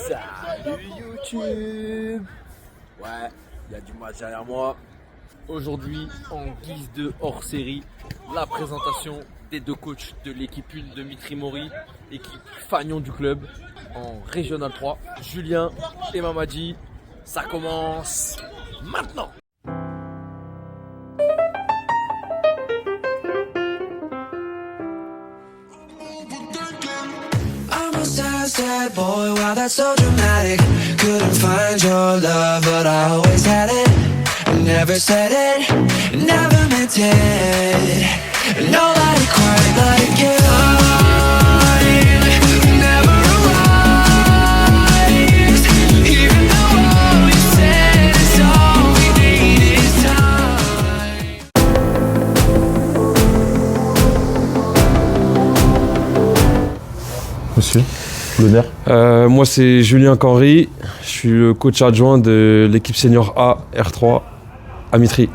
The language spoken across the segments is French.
Salut YouTube. Ouais, il y a du match derrière moi. Aujourd'hui, en guise de hors-série, la présentation des deux coachs de l'équipe 1 de Mitri Mori, équipe fanion du club, en Régional 3, Julien et Mamadi. Ça commence maintenant. Sad boy, wow, that's so dramatic. Couldn't find your love, but I always had it. Never said it, never meant it. Nobody quite like you. Never arrived, even though all you said is all we need is time. Monsieur, l'honneur. Moi c'est Julien Canry, je suis le coach adjoint de l'équipe senior A R3 à Mitri.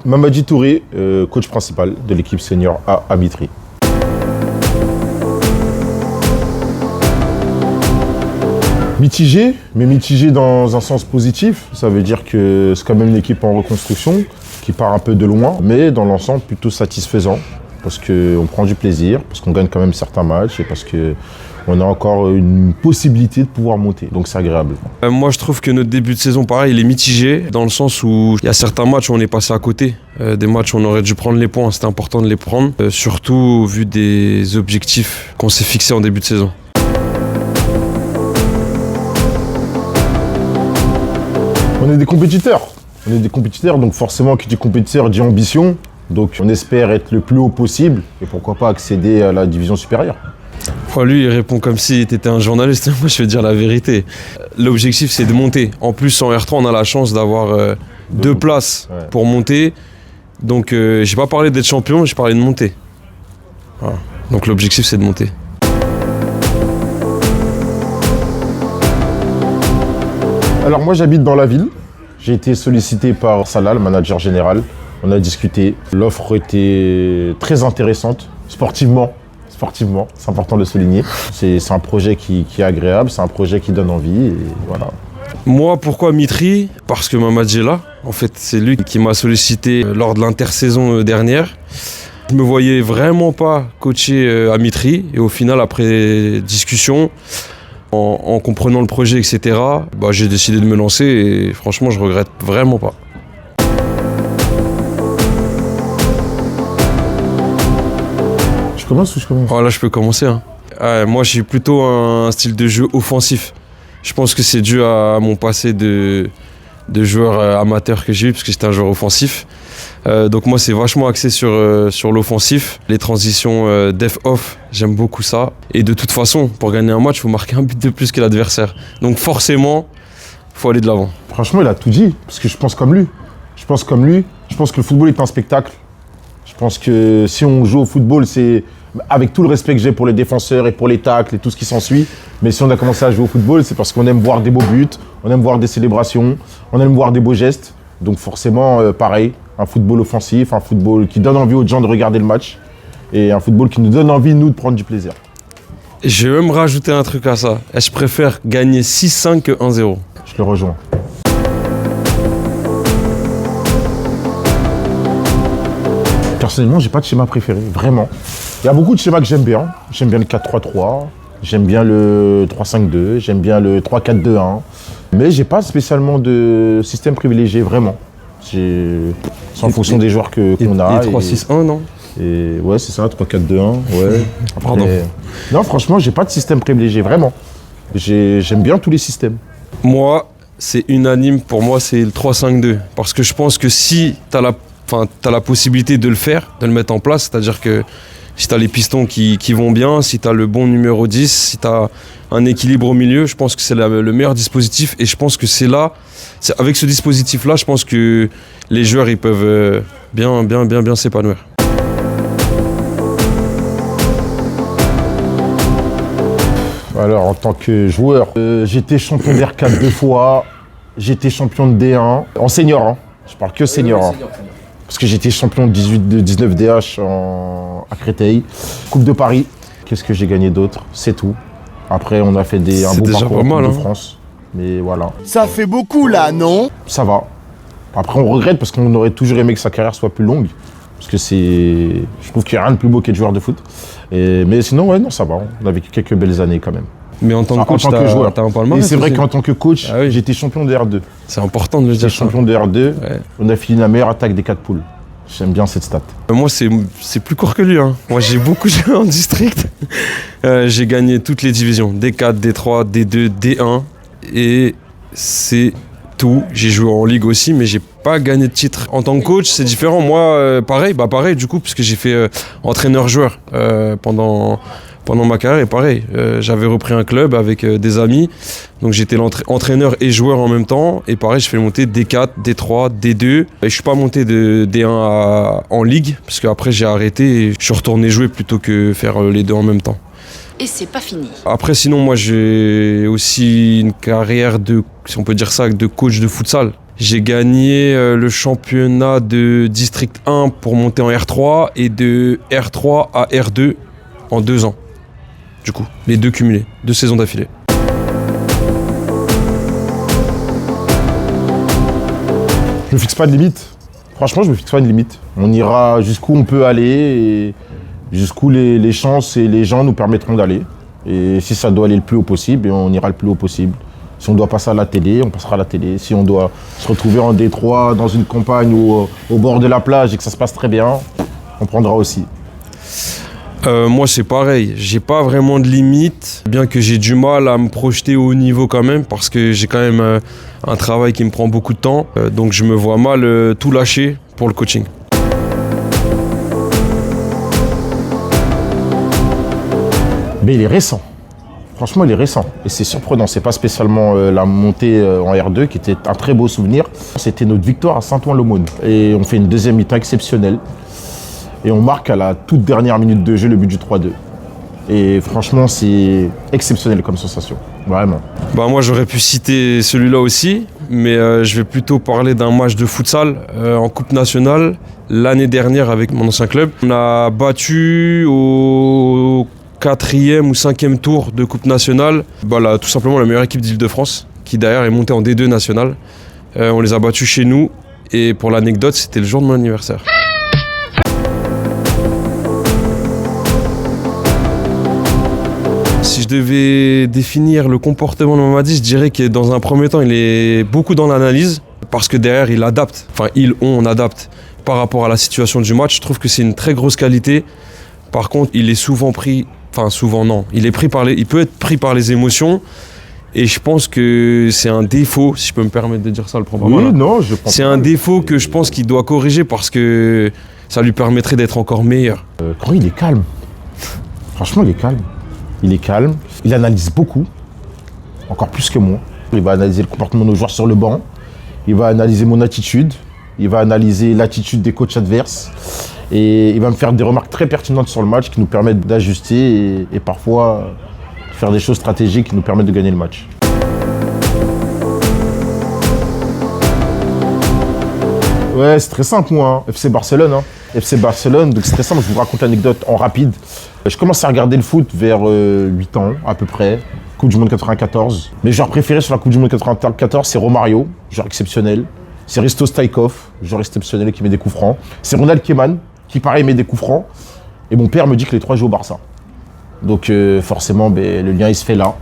Mamadi Touré, coach principal de l'équipe senior A à Mitri. Mitigé, mais mitigé dans un sens positif. Ça veut dire que c'est quand même une équipe en reconstruction qui part un peu de loin, mais dans l'ensemble plutôt satisfaisant. Parce qu'on prend du plaisir, parce qu'on gagne quand même certains matchs et parce qu'on a encore une possibilité de pouvoir monter. Donc c'est agréable. Moi je trouve que notre début de saison pareil il est mitigé dans le sens où il y a certains matchs où on est passé à côté. Des matchs où on aurait dû prendre les points, c'était important de les prendre. Surtout au vu des objectifs qu'on s'est fixés en début de saison. On est des compétiteurs. On est des compétiteurs, donc forcément qui dit compétiteur dit ambition. Donc on espère être le plus haut possible et pourquoi pas accéder à la division supérieure. Lui il répond comme si t'étais un journaliste, moi je vais dire la vérité. L'objectif c'est de monter. En plus en R3 on a la chance d'avoir deux places pour monter. Donc j'ai pas parlé d'être champion, j'ai parlé de monter. Voilà. Donc l'objectif c'est de monter. Alors moi j'habite dans la ville. J'ai été sollicité par Salah, le manager général. On a discuté. L'offre était très intéressante, sportivement. C'est important de le souligner. C'est un projet qui est agréable, c'est un projet qui donne envie et voilà. Moi, pourquoi Mitri ? Parce que Mamadi est là. En fait, c'est lui qui m'a sollicité lors de l'intersaison dernière. Je me voyais vraiment pas coacher à Mitri et au final, après discussion, en comprenant le projet, etc., j'ai décidé de me lancer et franchement, je regrette vraiment pas. Je commence ou je commence ? Oh, là, je peux commencer. Moi, j'ai plutôt un style de jeu offensif. Je pense que c'est dû à mon passé de joueur amateur que j'ai eu, parce que j'étais un joueur offensif. Donc moi, c'est vachement axé sur l'offensif. Les transitions def-off, j'aime beaucoup ça. Et de toute façon, pour gagner un match, il faut marquer un but de plus que l'adversaire. Donc forcément, il faut aller de l'avant. Franchement, il a tout dit, parce que je pense comme lui. Je pense que le football est un spectacle. Je pense que si on joue au football, c'est avec tout le respect que j'ai pour les défenseurs et pour les tacles et tout ce qui s'ensuit. Mais si on a commencé à jouer au football, c'est parce qu'on aime voir des beaux buts, on aime voir des célébrations, on aime voir des beaux gestes. Donc forcément, pareil, un football offensif, un football qui donne envie aux gens de regarder le match et un football qui nous donne envie, nous, de prendre du plaisir. Je vais même rajouter un truc à ça. Je préfère gagner 6-5 que 1-0. Je le rejoins. Personnellement, j'ai pas de schéma préféré, vraiment. Il y a beaucoup de schémas que j'aime bien. J'aime bien le 4-3-3, j'aime bien le 3-5-2, j'aime bien le 3-4-2-1. Mais j'ai pas spécialement de système privilégié, vraiment. C'est en fonction des joueurs qu'on a. Et 3-6-1, non ? Et ouais, c'est ça, 3-4-2-1. Ouais. Pardon. Non, franchement, j'ai pas de système privilégié, vraiment. J'aime bien tous les systèmes. Moi, c'est unanime. Pour moi, c'est le 3-5-2. Parce que je pense que si tu as la possibilité de le faire, de le mettre en place, c'est-à-dire que si tu as les pistons qui vont bien, si tu as le bon numéro 10, si tu as un équilibre au milieu, je pense que c'est le meilleur dispositif. Et je pense que c'est avec ce dispositif-là, je pense que les joueurs ils peuvent bien s'épanouir. Alors, en tant que joueur, j'étais champion d'R4 2 fois, j'étais champion de D1, en senior, hein. Je parle que senior. Hein. Parce que j'étais champion de 19 DH à Créteil, Coupe de Paris. Qu'est-ce que j'ai gagné d'autre? C'est tout. Après, on a fait un C'est beau déjà parcours pas en mal, Coupe de hein. France. Mais voilà, Ça fait beaucoup là, non? ça va. Après, on regrette parce qu'on aurait toujours aimé que sa carrière soit plus longue. Parce que je trouve qu'il n'y a rien de plus beau qu'être joueur de foot. Mais sinon, ouais, non, ça va. On a vécu quelques belles années quand même. Mais en tant que coach, t'as un Et palmarès c'est vrai aussi. qu'en tant que coach, Ah oui. j'étais champion de R2. C'est important de le J'étais dire. ça. champion de R2. Ouais. On a fini la meilleure attaque des 4 poules. J'aime bien cette stat. Moi, c'est plus court que lui. Hein. Moi, j'ai beaucoup joué en district. J'ai gagné toutes les divisions. D4, D3, D2, D1. Et c'est tout. J'ai joué en ligue aussi, mais j'ai pas gagné de titre. En tant que coach, c'est différent. Moi, pareil du coup, puisque j'ai fait entraîneur-joueur pendant ma carrière. Et pareil, j'avais repris un club avec des amis. Donc j'étais entraîneur et joueur en même temps. Et pareil, je fais monter D4, D3, D2. Et je suis pas monté de D1 en ligue, parce qu'après j'ai arrêté et je suis retourné jouer plutôt que faire les deux en même temps. Et c'est pas fini. Après, sinon, moi j'ai aussi une carrière de, si on peut dire ça, de coach de futsal. J'ai gagné le championnat de District 1 pour monter en R3 et de R3 à R2 en 2 ans. Du coup, les deux cumulés, 2 saisons d'affilée. Je me fixe pas de limite. Franchement, je me fixe pas de limite. On ira jusqu'où on peut aller et jusqu'où les chances et les gens nous permettront d'aller. Et si ça doit aller le plus haut possible, on ira le plus haut possible. Si on doit passer à la télé, on passera à la télé. Si on doit se retrouver en Détroit, dans une campagne ou au bord de la plage et que ça se passe très bien, on prendra aussi. Moi, c'est pareil. J'ai pas vraiment de limite, bien que j'ai du mal à me projeter au haut niveau quand même, parce que j'ai quand même un travail qui me prend beaucoup de temps. Donc, je me vois mal tout lâcher pour le coaching. Mais il est récent. Franchement, il est récent. Et c'est surprenant. C'est pas spécialement la montée en R2 qui était un très beau souvenir. C'était notre victoire à Saint-Ouen-l'Aumône. Et on fait une deuxième mi-temps exceptionnelle. Et on marque à la toute dernière minute de jeu le but du 3-2. Et franchement, c'est exceptionnel comme sensation. Vraiment. Bah, moi, j'aurais pu citer celui-là aussi, mais je vais plutôt parler d'un match de futsal en Coupe nationale l'année dernière avec mon ancien club. On a battu au 4e ou 5e tour de Coupe nationale, tout simplement la meilleure équipe d'Île-de-France, qui derrière est montée en D2 nationale. On les a battus chez nous, et pour l'anecdote, c'était le jour de mon anniversaire. Si je devais définir le comportement de Mamadi, je dirais que dans un premier temps, il est beaucoup dans l'analyse, parce que derrière, il adapte. Enfin, on adapte par rapport à la situation du match. Je trouve que c'est une très grosse qualité. Par contre, il est souvent pris... Enfin, souvent non. Il peut être pris par les émotions. Et je pense que c'est un défaut, si je peux me permettre de dire ça, le problème. Oui, Voilà. non, je pense C'est pas. un défaut que je pense qu'il doit corriger, parce que ça lui permettrait d'être encore meilleur. Quand il est calme. Franchement, il est calme. Il est calme. Il analyse beaucoup. Encore plus que moi. Il va analyser le comportement de nos joueurs sur le banc. Il va analyser mon attitude. Il va analyser l'attitude des coachs adverses. Et il va me faire des remarques très pertinentes sur le match qui nous permettent d'ajuster et parfois faire des choses stratégiques qui nous permettent de gagner le match. Ouais, c'est très simple, moi. FC Barcelone. FC Barcelone, donc c'est très simple. Je vous raconte l'anecdote en rapide. Je commence à regarder le foot vers 8 ans, à peu près. Coupe du Monde 94. Mes joueurs préférés sur la Coupe du Monde 94, c'est Romario, joueur exceptionnel. C'est Risto Stoichkov, joueur exceptionnel qui met des coups francs. C'est Ronald Koeman, qui pareil met des coups francs. Et mon père me dit que les trois jouent au Barça. Donc forcément, le lien il se fait là.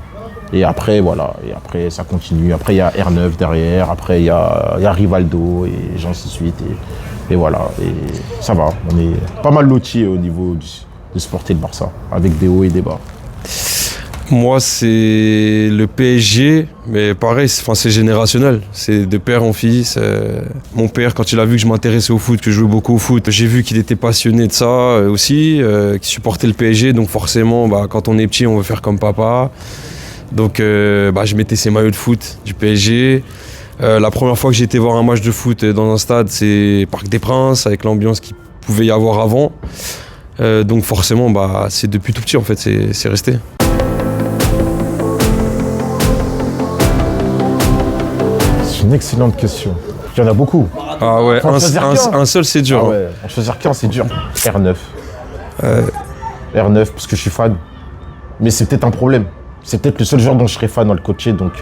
Et après, voilà. Et après, ça continue. Après, il y a R9 derrière. Après, il y a Rivaldo et j'en suis suite. Et voilà. Et ça va. On est pas mal lotis au niveau de supporter le Barça, avec des hauts et des bas. Moi, c'est le PSG, mais pareil, c'est générationnel. C'est de père en fils. Mon père, quand il a vu que je m'intéressais au foot, que je jouais beaucoup au foot, j'ai vu qu'il était passionné de ça aussi, qu'il supportait le PSG. Donc forcément, quand on est petit, on veut faire comme papa. Donc je mettais ses maillots de foot du PSG. La première fois que j'ai été voir un match de foot dans un stade, c'est Parc des Princes, avec l'ambiance qu'il pouvait y avoir avant. Donc forcément, c'est depuis tout petit en fait, c'est resté. C'est une excellente question. Il y en a beaucoup. Ah ouais, Faut en choisir qu'un. un seul c'est dur. Ah ouais, en choisir qu'un, c'est dur. R9. R9, parce que je suis fan. Mais c'est peut-être un problème. C'est peut-être le seul joueur dont je serais fan dans le coacher, donc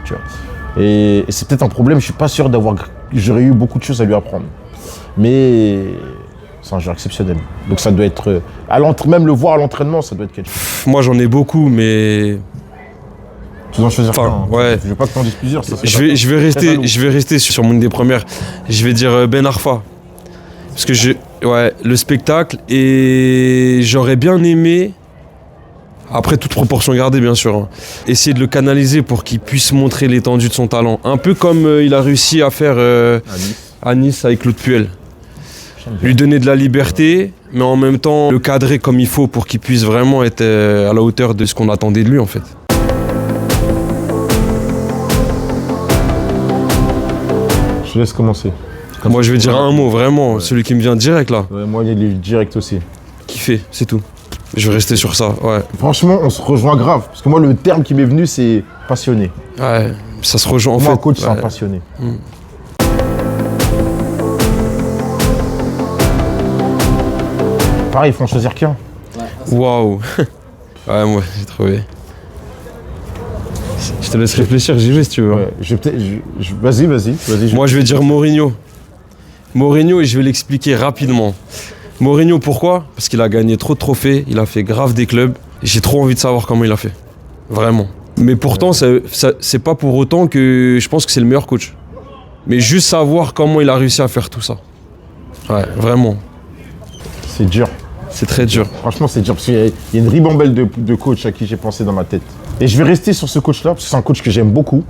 tu vois. Et c'est peut-être un problème, je suis pas sûr j'aurais eu beaucoup de choses à lui apprendre. Mais c'est un joueur exceptionnel. Donc ça doit être, même le voir à l'entraînement, ça doit être quelque chose. Moi, j'en ai beaucoup, mais Tu dois en choisir Enfin, qu'un. ouais. Je veux pas que tu en dises plusieurs. Ça serait je vais rester sur mon des premières. Je vais dire Ben Arfa. Parce que le spectacle, et j'aurais bien aimé, après toute proportion gardée bien sûr, hein, essayer de le canaliser pour qu'il puisse montrer l'étendue de son talent. Un peu comme il a réussi à faire à Nice avec Claude Puel. Lui donner de la liberté, mais en même temps le cadrer comme il faut pour qu'il puisse vraiment être à la hauteur de ce qu'on attendait de lui en fait. Je te laisse commencer. Moi je vais dire un mot vraiment, celui qui me vient direct là. Ouais, moi il est direct aussi. Kiffer, c'est tout. Je vais rester sur ça, ouais. Franchement, on se rejoint grave. Parce que moi, le terme qui m'est venu, c'est passionné. Ouais, ça se rejoint en Moi, fait. un coach, c'est un Ouais. passionné. Pareil, il faut en choisir qu'un. Waouh. Ouais, moi j'ai trouvé. Je te laisse réfléchir, j'y vais si tu veux. Ouais, vas-y. Moi je vais dire Mourinho. Mourinho, et je vais l'expliquer rapidement. Mourinho, pourquoi? Parce qu'il a gagné trop de trophées, il a fait grave des clubs. J'ai trop envie de savoir comment il a fait. Vraiment. Mais pourtant, c'est pas pour autant que je pense que c'est le meilleur coach. Mais juste savoir comment il a réussi à faire tout ça. Ouais, vraiment. C'est dur. C'est très dur. Franchement, c'est dur. Parce qu'il y a une ribambelle de coachs à qui j'ai pensé dans ma tête. Et je vais rester sur ce coach-là, parce que c'est un coach que j'aime beaucoup.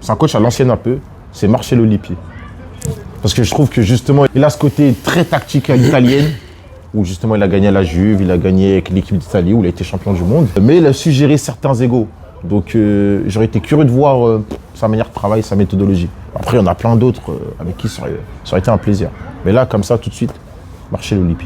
C'est un coach à l'ancienne un peu. C'est Marcello Lippi. Parce que je trouve que justement, il a ce côté très tactique à l'italienne, où justement il a gagné à la Juve, il a gagné avec l'équipe d'Italie, où il a été champion du monde. Mais il a su gérer certains égos. Donc j'aurais été curieux de voir sa manière de travailler, sa méthodologie. Après, il y en a plein d'autres avec qui ça aurait été un plaisir. Mais là, comme ça, tout de suite, Marcello Lippi.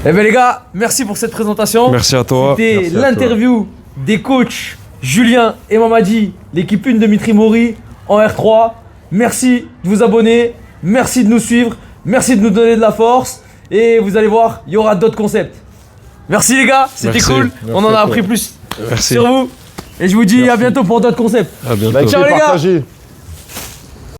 Eh bien les gars, merci pour cette présentation. Merci à toi. C'était Merci à l'interview des coachs Julien et Mamadi, l'équipe 1 de Mitri Mori en R3. Merci de vous abonner, merci de nous suivre, merci de nous donner de la force. Et vous allez voir, il y aura d'autres concepts. Merci les gars, c'était Merci. cool. Merci On en à a toi. appris plus Merci. sur vous. Et je vous dis à bientôt pour d'autres concepts. À bientôt. Likez, Ciao, les gars. partagez.